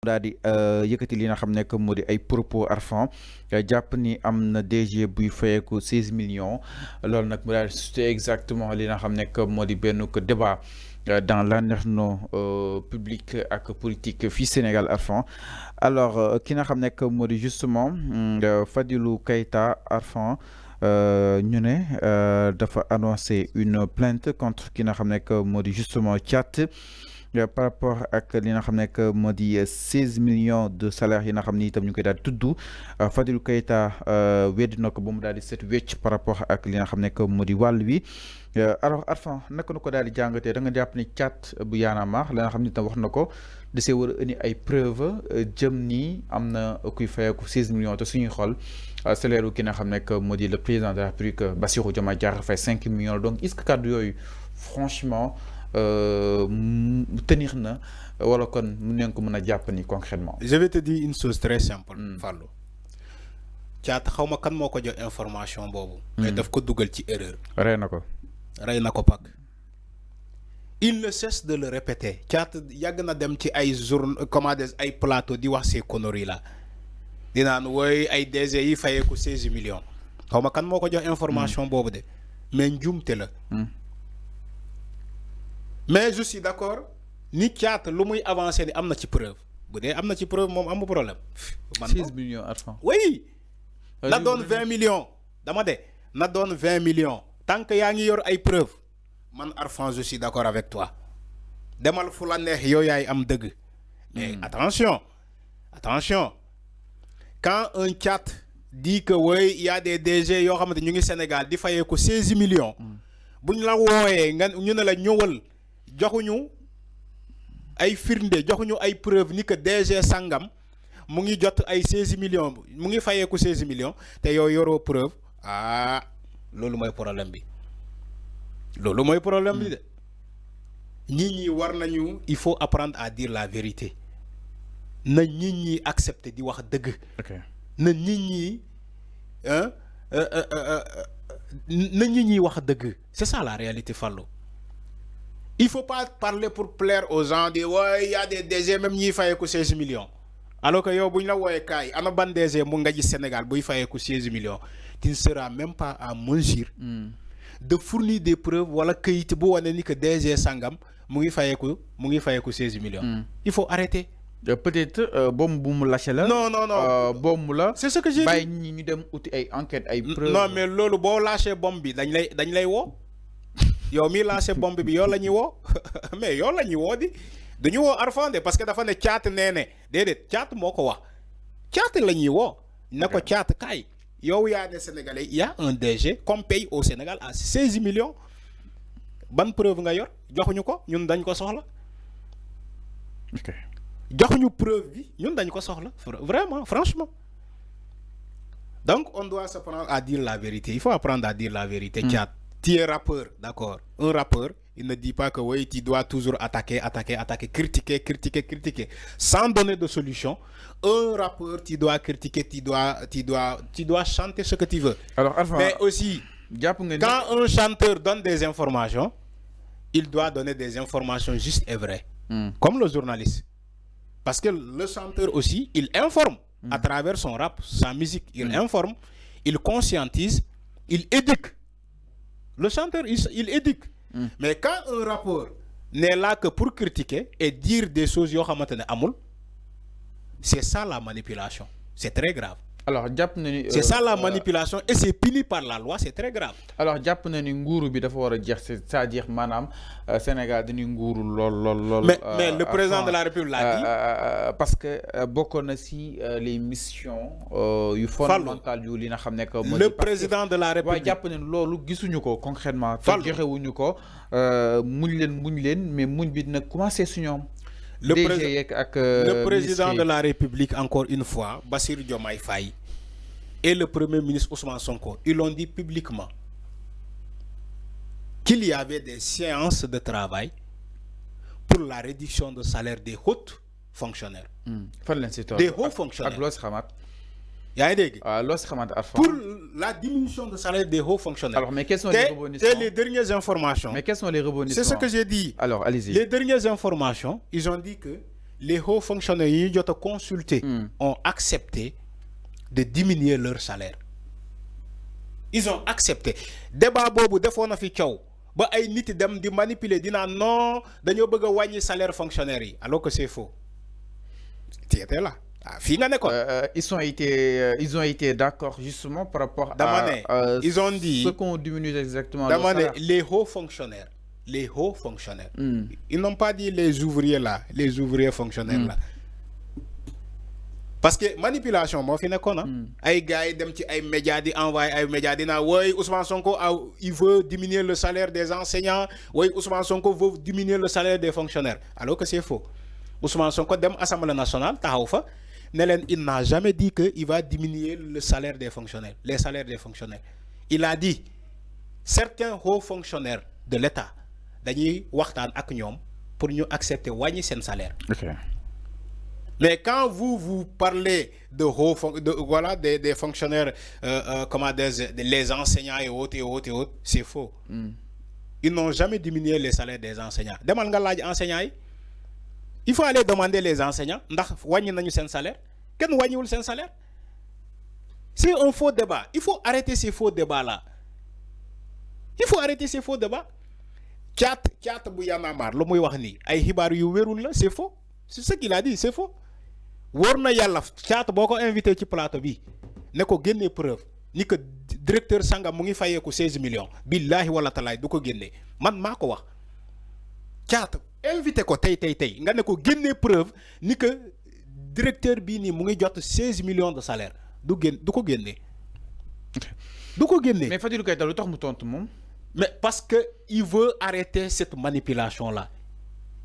daal di yëkkati li nga xam ne que moo di ay propos Arfan jàpp ni am na DG buy fayeeku 16 millions loolu nag mu daal di suscité exactement li nga xam ne que moo di benn ko débat dans l'interno public ak politique fii Sénégal Arfan alors ki nga xam ne que moo di justement Fadilou Keita Arfan ñu ne dafa annoncé une plainte contre ki nga xam ne que moo di justement Thiat par rapport ak li nga xam ne que moo di 16 millions de salaires yi nga xam ni itam ñu koy daal di tudd Fadilou Keita weddi na ko ba mu daal di set wecc par rapport ak li nga xam ne que moo di wàll wi alors Arfan naka na ko daal di jàngatee da nga jàpp ni Thiat bu Y'en a marre la nga xam ni itam wax na ko da see war a indi ay preuve jëm nii am na kuy fayeeku 16 millions te suñuy xool salaire wu ki nga xam ne que moo di le président de la République Bassirou Diomaye Diakhar Faye 5 millions donc est-ce que kàddu yooyu franchement tenir na wala kon mu neen ko mën a jàpp ni concrètement. Je vais te dire une chose très simple. Fallou Thiat xaw ma kan moo ko jox information boobu. mais daf ko dugal ci erreur. rey na ko. rey na ko pak. Il ne cesse de le répéter. Thiat yàgg na dem ci ay comment dire ay plateau di wax ces conneries là di naan woy ay DG yi fayeeku 16 millions. xaw ma kan moo ko jox information boobu de mais njuumte la. mais je suis d'accord ni Thiat lu muy avancer ni am na ci preuve bu dee am na ci preuve moom amu problème. 16 millions Arfan. oui. na doon 20 millions. dama de na doon 20 millions. tant que yaa ngi yor ay preuve man Arfan je suis d'accord avec toi. demal fu la neex yow yaay am dëgg. mais attention quand un Thiat dit que oui il y a des DG yoo xamante ñu ngi Sénégal di fayee ko 16 millions. buñ la wooyee nga ñu ne la ñëwal. joxuñu ay firnde joxuñu ay preuve ni que DG sangam mu ngi jot ay 16 millions mu ngi fayeeku 16 millions te yow yoroo preuve loolu mooy problème bi de nit ñi war nañu il faut apprendre à dire la vérité na nit ñi accepter di wax dëgg. na nit ñi wax dëgg c'est ça la réalité Fallou. Il faut pas parler pour plaire aux gens de ouais il y a des DG même ñiy fayeeku 16 millions alors que yow bu ñu la wooyee kaay ana ban DG mu nga gis Sénégal buy fayeeku 16 millions tu ne seras même pas à mesure de fournir des preuves wala këyit bu wane ni que DG sangam mu ngi fayeeku 16 millions. Il faut arrêter. Peut-être bombe bu mu lâché la. non bombe la. c'est ce que j'ai dit bàyyi ñi ñu dem uti ay enquête ay preuves. non mais loolu boo lâché bombe bi dañ lay woo. yow mii lancé bombe bi yow la ñuy woo mais yow la ñuy woo di dañu woo Arfan de parce que dafa ne Thiat nee ne déedéet Thiat moo ko wax Thiat la ñuy woo ne ko Thiat kaay yow yaa ne Sénégalais y a un DG qu'on paye au Sénégal à 16 millions ban preuve nga yor joxuñu ko ñun dañ ko soxla. joxuñu preuve bi ñun dañ ko soxla vraiment franchement donc on doit s'apprendre à dire la vérité il faut apprendre à dire la vérité. Thiat tu es rappeur, d'accord. Un rappeur, il ne dit pas que oui, tu dois toujours attaquer, critiquer, sans donner de solution. Un rappeur, tu dois critiquer, tu dois chanter ce que tu veux. Alors, Arfan, mais aussi, quand un chanteur donne des informations, il doit donner des informations justes et vraies. Comme le journaliste. Parce que le chanteur aussi, il informe à travers son rap, sa musique. Il informe, il conscientise, il éduque. Le chanteur, il éduque. Mais quand un rappeur n'est là que pour critiquer et dire des choses, c'est ça la manipulation. C'est très grave. Alors, c'est ça la manipulation et c'est puni par la loi, c'est très grave. Alors, jàpp na ni nguuru bi dafa war a jeex c'est-à-dire maanaam Sénégal dañuy nguuru lool. mais le président de la République l'a dit. Parce que bokkoon na si les missions yu fondamentales yu li nga xam ne que le président de la République waaye jàpp ne loolu gisuñu ko concrètement. te joxewuñu ko muñ leen mais muñ bi dina commencé su ñoom. Le président de la République, encore une fois, Bassirou Diomaye Faye et le premier ministre Ousmane Sonko, ils l'ont dit publiquement qu'il y avait des séances de travail pour la réduction de salaire des hauts fonctionnaires. Des hauts fonctionnaires. Pour la diminution de salaire des hauts fonctionnaires. Alors, mais quelles sont les rebondissements? Les dernières informations. Mais quels sont les rebondissements? C'est ce que j'ai dit. Alors, allez-y. Les dernières informations, ils ont dit que les hauts fonctionnaires yi ñu consulté ont accepté de diminuer leur salaire. Ils ont accepté. Débat bobu defoon na fi ciow ba ay nit dem di manipuler dina non dañoo bëgg a wàññi salaire fonctionnaire yi alors que c'est faux. Tu étais là. Ils ont été d'accord justement par rapport à ils ont dit ce qu'on diminue exactement. Les hauts fonctionnaires. Les hauts fonctionnaires. Ils n'ont pas dit les ouvriers là, les ouvriers fonctionnaires là. Parce que manipulation, moi, ay gars yi dem ci ay médias di envoyer ay médias dina ouais Ousmane Sonko il veut diminuer le salaire des enseignants, ouais Ousmane Sonko veut diminuer le salaire des fonctionnaires, alors que c'est faux. Ousmane Sonko dem Assemblée nationale taxaw fa ne leen il n'a jamais dit que il va diminuer le salaire des fonctionnaires, les salaires des fonctionnaires. Il a dit certains hauts fonctionnaires de l'État dañuy waxtaan ak ñom pour ñu accepter wàññi sen salaire. Okay. Mais quand vous parlez de des fonctionnaires, les enseignants et autres, c'est faux. Ils n'ont jamais diminué les salaires des enseignants. Demal nga laaj enseignants yi. Il faut aller demander les enseignants ndax wàññi nañu sen salaire. Kenn wàññiwul sen salaire. C'est un faux débat. Il faut arrêter ces faux débats là. Il faut arrêter ces faux débats. Chat bu Y'en a marre lu muy wax ni ay xibaar yu wérul la, c'est faux. C'est ce qu'il a dit, c'est faux. Warna yalla chat boko invité ci plateau bi ne ko génné preuve ni que directeur sangam mu ngi fayeeku 16 millions billahi wala talaay du ko génné man mako wax chat invité ko tay nga ne ko génné preuve ni que directeur bi ni mu ngi jot 16 millions de salaire du ko génné mais Fadilou Keita lu tax mu tontu mom mais parce que il veut arrêter cette manipulation là.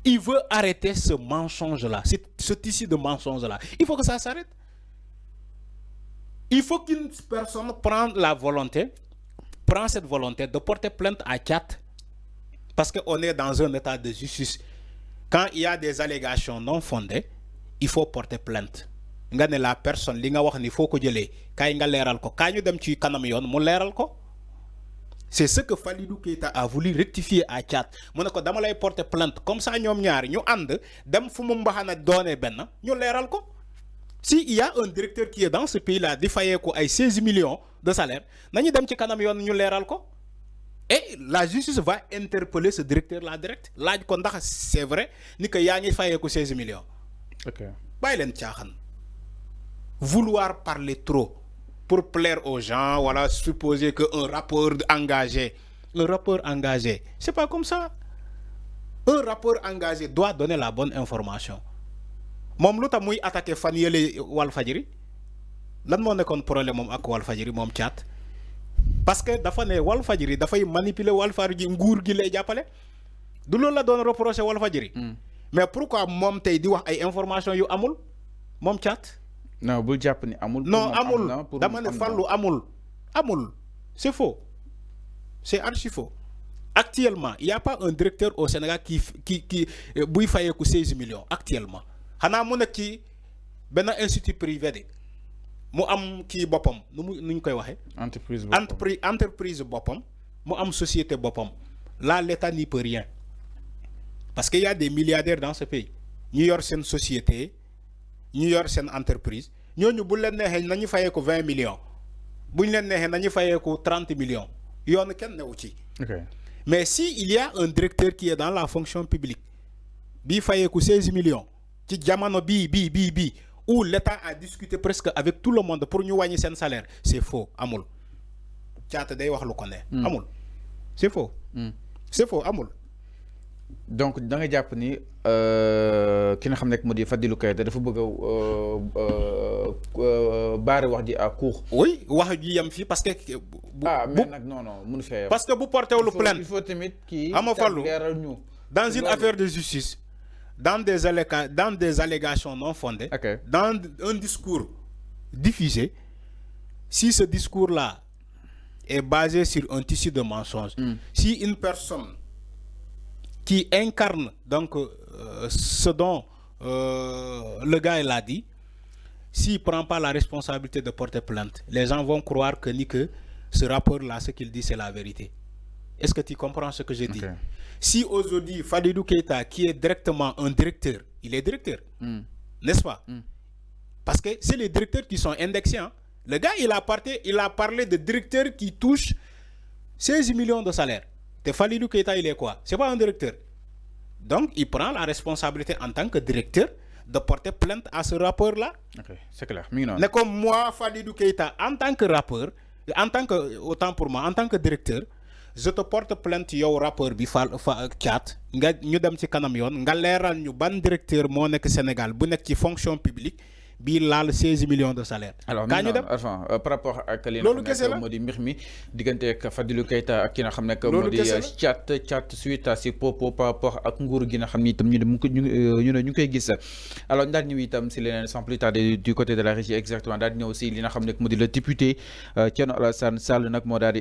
Il veut arrêter ce mensonge-là, ce tissu de mensonge-là. Il faut que ça s'arrête. Il faut qu'une personne prenne cette volonté de porter plainte à Tchad. Parce qu'on est dans un état de justice. Quand il y a des allégations non fondées, il faut porter plainte. Nga ne la personne, li nga wax ni faut ko jëlé, kay nga léral ko, kay ñu dem ci kanam yoon mu léral ko. C'est ce que Fadilou Keita a voulu rectifier à Tchad. Mu ne ko dama lay porter plainte comme ça ñom ñaar ñu and dem fu mu mbaxana doone ben ñu léral ko. Si il y a un directeur qui est dans ce pays là di fayé ko ay 16 millions de salaire, nañu dem ci kanam yoon ñu léral ko. Et la justice va interpeller ce directeur là direct. Laaj ko ndax c'est vrai ni que yaa ngi fayé ko 16 millions. OK. Bay len tiaxan. Vouloir parler trop pour plaire aux gens, voilà, supposer qu'un rappeur engagé, c'est pas comme ça. Un rappeur engagé doit donner la bonne information. Mom lu ta muy attaquer fan yele Walfadjri lan mo nekkoon problème mom ak Walfadjri mom chat parce que dafa ne Walfadjri dafay manipuler Walfadjri nguur gi lay jappalé du loolu la doon reprocher Walfadjri mais pourquoi mom tay di wax ay information yu amul mom chat. Non, bul japp ni amul. Non, amul. Dama ne fallu amul. C'est faux. C'est archi faux. Actuellement, il n'y a pas un directeur au Sénégal qui buy fayeku 16 millions actuellement. Xana mu nek ci ben institut privé de. Mu am ki bopam, nu koy waxe? Entreprise bopam, mu am société bopam. Là l'État n'y peut rien. Parce qu'il y a des milliardaires dans ce pays. Ñu yor sen société, ñu yor sen entreprise, ñooñu bu leen nexé nañu fayé ko 20 millions. Buñ leen nexé nañu fayé ko 30 millions. Yoon kenn newu ci. OK. Mais si il y a un directeur qui est dans la fonction publique, bi fayé ko 16 millions, ci jamono bi où l'État a discuté presque avec tout le monde pour ñu wañi sen salaire, c'est faux, amul. Caata day wax lu ko né. Amul. C'est faux. C'est faux, amul. Donc da nga japp ni ki nga xam nek modi Fadilou Keita dafa bëgg barre wax di à court. Oui, wax ji yam fi parce que mais nak non mënu fay. Parce que bu porté wul plainte, il faut tamit ki leeral ñu dans une affaire de justice, dans des allégations non fondées, okay, dans un discours diffusé, si ce discours là est basé sur un tissu de mensonges, si une personne qui incarne donc ce dont le gars l'a dit, s'il ne prend pas la responsabilité de porter plainte, les gens vont croire que ce rapport-là, ce qu'il dit, c'est la vérité. Est-ce que tu comprends ce que je dis? Ok. Si aujourd'hui Fadilou Keita, qui est directement un directeur, il est directeur, n'est-ce pas? Parce que c'est les directeurs qui sont indexés. Hein. Le gars, il a parlé de directeurs qui touchent 16 millions de salaire. Et Fadilou Keita, il est quoi? C'est pas un directeur. Donc, il prend la responsabilité en tant que directeur de porter plainte à ce rappeur-là. Ok, c'est clair. Mais comme moi, Fadilou Keita, en tant que rappeur, autant pour moi, en tant que directeur, je te porte plainte yow rappeur bi Thiat nga ñu dem ci kanam yoon nga leeral ñu ban directeur moo nekk Sénégal bu nekk ci fonction publique bii laal 16 millions de salaire. Alors kaa ñu dem par rapport ak li loolu kese la moo di mbir mi diggante ak Fadilou Keita ak ki nga xam ne moo di Thiat suite à ses propos par rapport ak nguur gi nga xam ni itam ñu ngi koy gis. Alors daal ñëw itam si leneen sans plus tarder du côté de la régie exactement daal di ñëw aussi li nga xam ne moo di le député Thierno Alassane Sall nag moo daal di